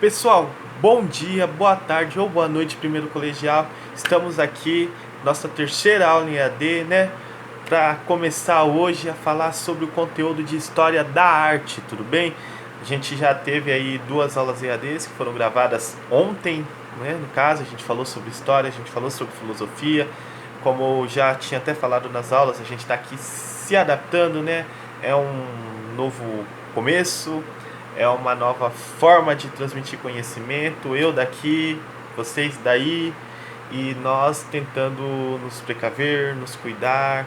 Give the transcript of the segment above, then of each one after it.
Pessoal, bom dia, boa tarde ou boa noite, primeiro colegial. Estamos aqui, nossa terceira aula em EAD, né? Para começar hoje a falar sobre o conteúdo de História da Arte, tudo bem? A gente já teve aí duas aulas EADs que foram gravadas ontem, né? No caso, a gente falou sobre História, a gente falou sobre Filosofia. Como eu já tinha até falado nas aulas, a gente está aqui se adaptando, né? É um novo começo, é uma nova forma de transmitir conhecimento, eu daqui, vocês daí, e nós tentando nos precaver, nos cuidar,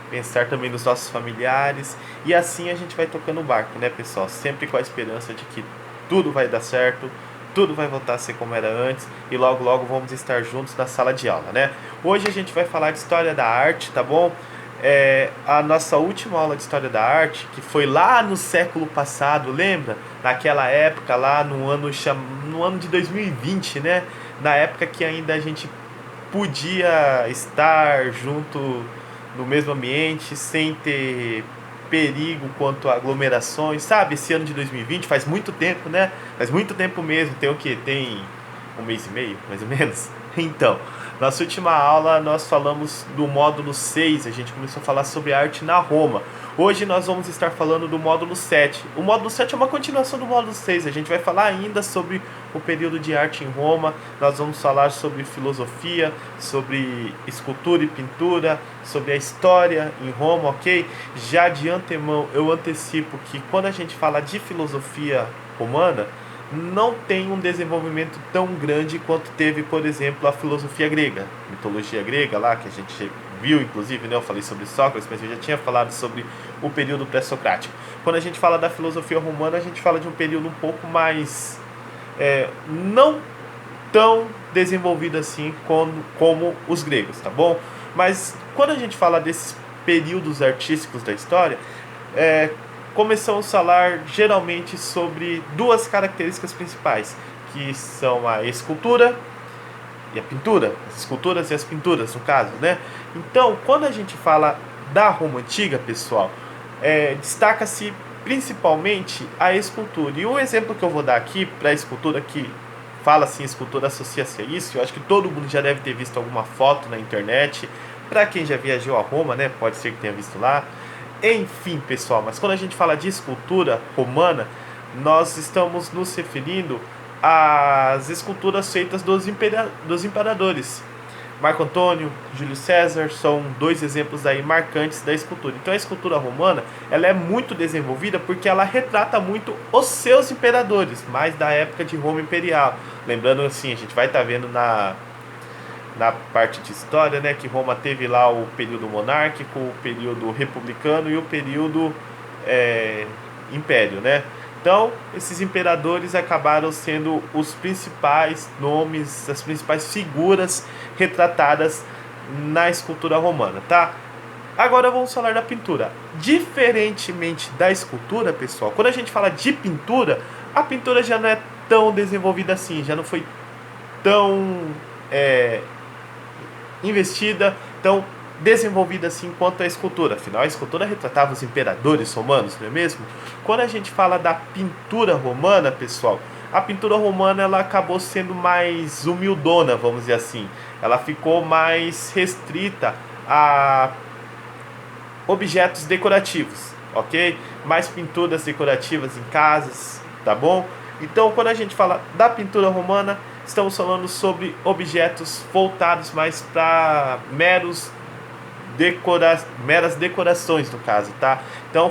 pensar também nos nossos familiares, e assim a gente vai tocando o barco, né, pessoal? Sempre com a esperança de que tudo vai dar certo, tudo vai voltar a ser como era antes, e logo logo vamos estar juntos na sala de aula, né? Hoje a gente vai falar de História da Arte, tá bom? A nossa última aula de História da Arte, que foi lá no século passado, lembra? Naquela época, lá no ano de 2020, né? Na época que ainda a gente podia estar junto no mesmo ambiente, sem ter perigo quanto a aglomerações, sabe? Esse ano de 2020 faz muito tempo, né? Faz muito tempo mesmo, tem o quê? Tem um mês e meio, mais ou menos? Então, nossa última aula nós falamos do módulo 6, a gente começou a falar sobre arte na Roma. Hoje nós vamos estar falando do módulo 7. O módulo 7 é uma continuação do módulo 6, a gente vai falar ainda sobre o período de arte em Roma, nós vamos falar sobre filosofia, sobre escultura e pintura, sobre a história em Roma, ok? Já de antemão eu antecipo que quando a gente fala de filosofia romana, não tem um desenvolvimento tão grande quanto teve, por exemplo, a filosofia grega, mitologia grega lá, que a gente viu, inclusive, né? Eu falei sobre Sócrates, mas eu já tinha falado sobre o período pré-socrático. Quando a gente fala da filosofia romana, a gente fala de um período um pouco mais não tão desenvolvido assim como os gregos, tá bom? Mas quando a gente fala desses períodos artísticos da história, começamos a falar geralmente sobre duas características principais, que são a escultura e a pintura, as esculturas e as pinturas, no caso, né? Então, quando a gente fala da Roma Antiga, pessoal, destaca-se principalmente a escultura. E o exemplo que eu vou dar aqui para a escultura, que fala assim, escultura associa-se a isso, eu acho que todo mundo já deve ter visto alguma foto na internet. Para quem já viajou a Roma, né, pode ser que tenha visto lá. Enfim, pessoal, mas quando a gente fala de escultura romana, nós estamos nos referindo às esculturas feitas dos imperadores. Marco Antônio, Júlio César são dois exemplos aí marcantes da escultura. Então a escultura romana, ela é muito desenvolvida porque ela retrata muito os seus imperadores, mais da época de Roma Imperial. Lembrando assim, a gente vai estar vendo na parte de história, né, que Roma teve lá o período monárquico, o período republicano e o período império, né? Então, esses imperadores acabaram sendo os principais nomes, as principais figuras retratadas na escultura romana, tá? Agora vamos falar da pintura. Diferentemente da escultura, pessoal, quando a gente fala de pintura, a pintura já não é tão desenvolvida assim, já não foi tão investida, tão desenvolvida assim quanto a escultura. Afinal, a escultura retratava os imperadores romanos, não é mesmo? Quando a gente fala da pintura romana, pessoal, a pintura romana ela acabou sendo mais humildona, vamos dizer assim. Ela ficou mais restrita a objetos decorativos, ok? Mais pinturas decorativas em casas, tá bom? Então, quando a gente fala da pintura romana, estamos falando sobre objetos voltados mais para meras decorações, no caso, tá? Então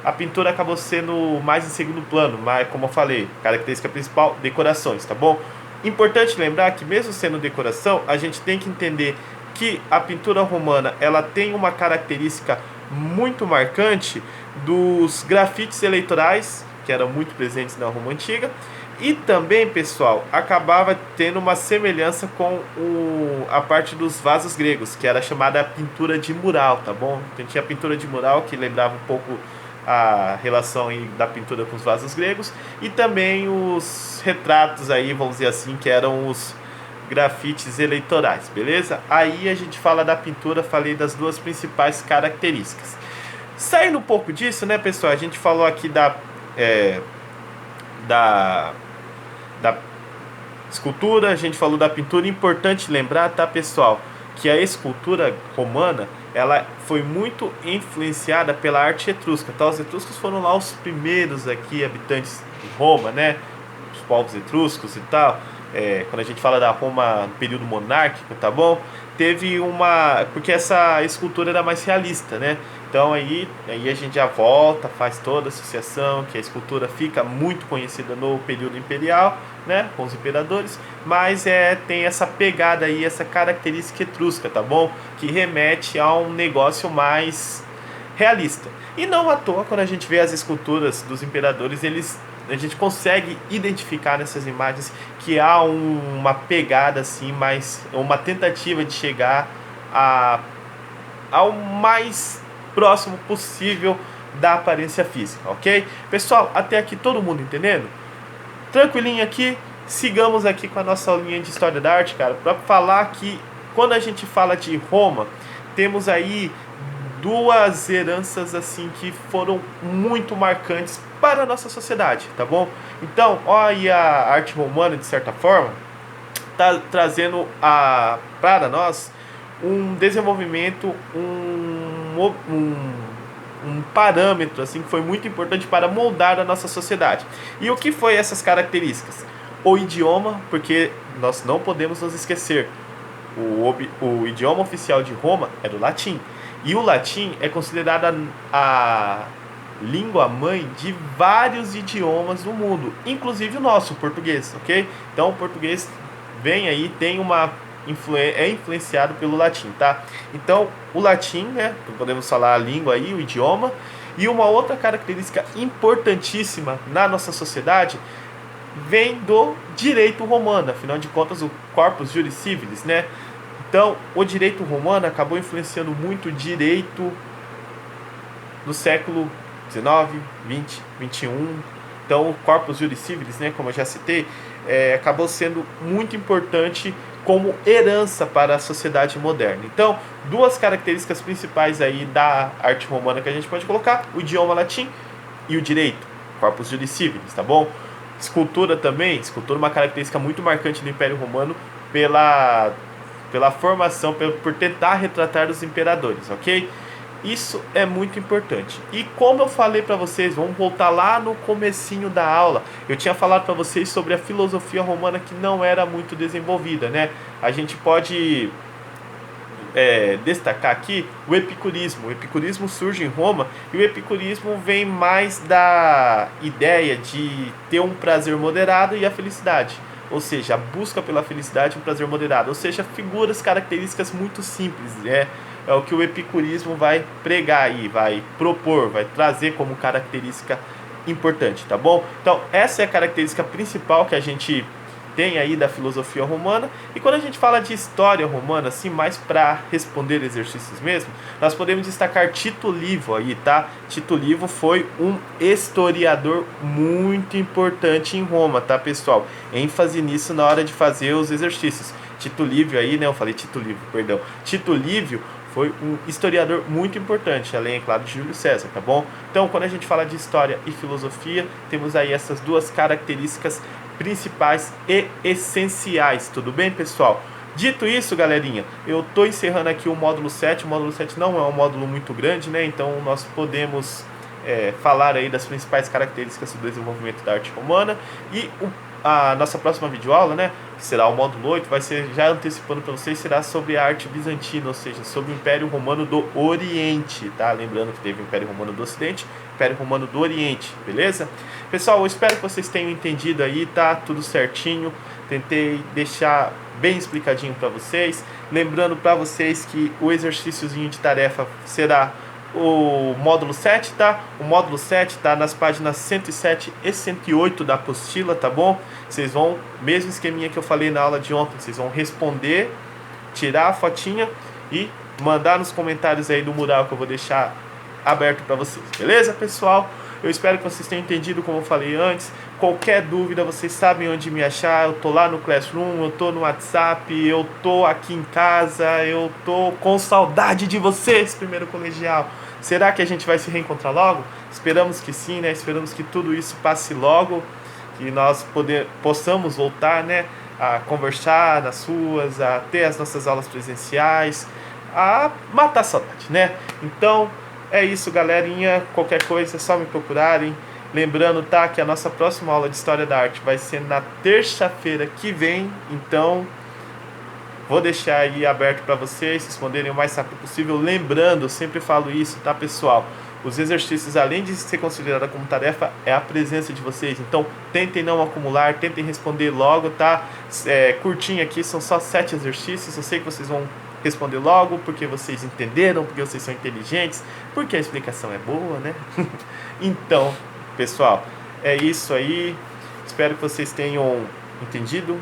a pintura acabou sendo mais em segundo plano, mas como eu falei, característica principal, decorações, tá bom? Importante lembrar que mesmo sendo decoração, a gente tem que entender que a pintura romana, ela tem uma característica muito marcante dos grafites eleitorais, que eram muito presentes na Roma Antiga, e também, pessoal, acabava tendo uma semelhança com a parte dos vasos gregos, que era chamada pintura de mural, tá bom? Então tinha a pintura de mural, que lembrava um pouco a relação aí da pintura com os vasos gregos, e também os retratos aí, vamos dizer assim, que eram os grafites eleitorais, beleza? Aí a gente fala da pintura, falei das duas principais características. Saindo um pouco disso, né, pessoal? A gente falou aqui da da escultura, a gente falou da pintura. Importante lembrar, tá, pessoal, que a escultura romana, ela foi muito influenciada pela arte etrusca, tá? Os etruscos foram lá os primeiros aqui habitantes de Roma, né? Os povos etruscos e tal. Quando a gente fala da Roma no período monárquico, tá bom? Teve uma... porque essa escultura era mais realista, né? Então aí a gente já volta, faz toda a associação, que a escultura fica muito conhecida no período imperial, né? Com os imperadores, mas tem essa pegada aí, essa característica etrusca, tá bom? Que remete a um negócio mais realista. E não à toa, quando a gente vê as esculturas dos imperadores, a gente consegue identificar nessas imagens que há uma pegada assim, uma tentativa de chegar ao mais próximo possível da aparência física, ok? Pessoal, até aqui todo mundo entendendo? Tranquilinho aqui, sigamos aqui com a nossa aulinha de História da Arte, cara, para falar que quando a gente fala de Roma, temos aí duas heranças assim que foram muito marcantes para a nossa sociedade, tá bom? Então, olha, a arte romana, de certa forma, tá trazendo para nós um desenvolvimento, um parâmetro assim que foi muito importante para moldar a nossa sociedade. E o que foi essas características? O idioma, porque nós não podemos nos esquecer, o idioma oficial de Roma era o latim. E o latim é considerada a língua mãe de vários idiomas do mundo, inclusive o nosso, o português, ok? Então o português vem aí, é influenciado pelo latim, tá? Então o latim, né, podemos falar a língua aí, o idioma. E uma outra característica importantíssima na nossa sociedade vem do direito romano, afinal de contas o corpus juris civilis, né? Então, o direito romano acabou influenciando muito o direito do século XIX, XX, XXI. Então, o corpus juris civilis, né, como eu já citei, acabou sendo muito importante como herança para a sociedade moderna. Então, duas características principais aí da arte romana que a gente pode colocar: o idioma latim e o direito, corpus juris civilis, tá bom? Escultura também, escultura é uma característica muito marcante do Império Romano pela formação, por tentar retratar os imperadores, ok? Isso é muito importante. E como eu falei para vocês, vamos voltar lá no comecinho da aula, eu tinha falado para vocês sobre a filosofia romana que não era muito desenvolvida, né? A gente pode destacar aqui o epicurismo. O epicurismo surge em Roma e o epicurismo vem mais da ideia de ter um prazer moderado e a felicidade. Ou seja, a busca pela felicidade e um prazer moderado. Ou seja, figuras, características muito simples. É o que o epicurismo vai pregar aí, vai propor, vai trazer como característica importante, tá bom? Então, essa é a característica principal que a gente tem aí da filosofia romana. E quando a gente fala de história romana, assim, mais para responder exercícios mesmo, nós podemos destacar Tito Livio aí, tá? Tito Livio foi um historiador muito importante em Roma, tá, pessoal? ênfase nisso na hora de fazer os exercícios. Tito Livio aí, né? Eu falei Tito Livio, perdão. Tito Livio foi um historiador muito importante, além, é claro, de Júlio César, tá bom? Então, quando a gente fala de história e filosofia, temos aí essas duas características principais e essenciais, tudo bem, pessoal? Dito isso, galerinha, eu estou encerrando aqui o módulo 7. O módulo 7 não é um módulo muito grande, né? Então nós podemos falar aí das principais características do desenvolvimento da arte romana. E a nossa próxima videoaula, né, que será o módulo 8, vai ser, já antecipando para vocês, será sobre a arte bizantina, ou seja, sobre o Império Romano do Oriente, tá? Lembrando que teve o Império Romano do Ocidente, Império Romano do Oriente, beleza? Pessoal, eu espero que vocês tenham entendido aí, tá? Tudo certinho. Tentei deixar bem explicadinho para vocês. Lembrando para vocês que o exercíciozinho de tarefa será o módulo 7, tá? O módulo 7 tá nas páginas 107 e 108 da apostila, tá bom? Vocês vão, mesmo esqueminha que eu falei na aula de ontem, vocês vão responder, tirar a fotinha e mandar nos comentários aí do mural que eu vou deixar aberto para vocês, beleza, pessoal? Eu espero que vocês tenham entendido como eu falei antes. Qualquer dúvida, vocês sabem onde me achar. Eu tô lá no Classroom, eu tô no WhatsApp, eu tô aqui em casa, eu tô com saudade de vocês, primeiro colegial. Será que a gente vai se reencontrar logo? Esperamos que sim, né? Esperamos que tudo isso passe logo que nós possamos voltar, né, a conversar nas ruas, a ter as nossas aulas presenciais, a matar a saudade, né? Então, é isso, galerinha. Qualquer coisa é só me procurarem. Lembrando, tá, que a nossa próxima aula de História da Arte vai ser na terça-feira que vem. Então, vou deixar aí aberto para vocês responderem o mais rápido possível. Lembrando, eu sempre falo isso, tá, pessoal? Os exercícios, além de ser considerado como tarefa, é a presença de vocês. Então, tentem não acumular, tentem responder logo, tá? Curtinho aqui, são só 7 exercícios. Eu sei que vocês vão responder logo, porque vocês entenderam, porque vocês são inteligentes, porque a explicação é boa, né? Então, pessoal, é isso aí. Espero que vocês tenham entendido.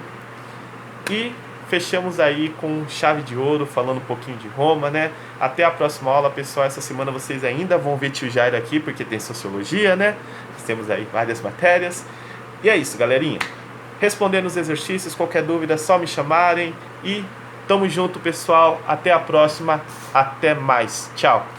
E fechamos aí com chave de ouro, falando um pouquinho de Roma, né? Até a próxima aula, pessoal. Essa semana vocês ainda vão ver Tio Jairo aqui, porque tem Sociologia, né? Nós temos aí várias matérias. E é isso, galerinha. Respondendo os exercícios, qualquer dúvida é só me chamarem. E tamo junto, pessoal. Até a próxima. Até mais. Tchau.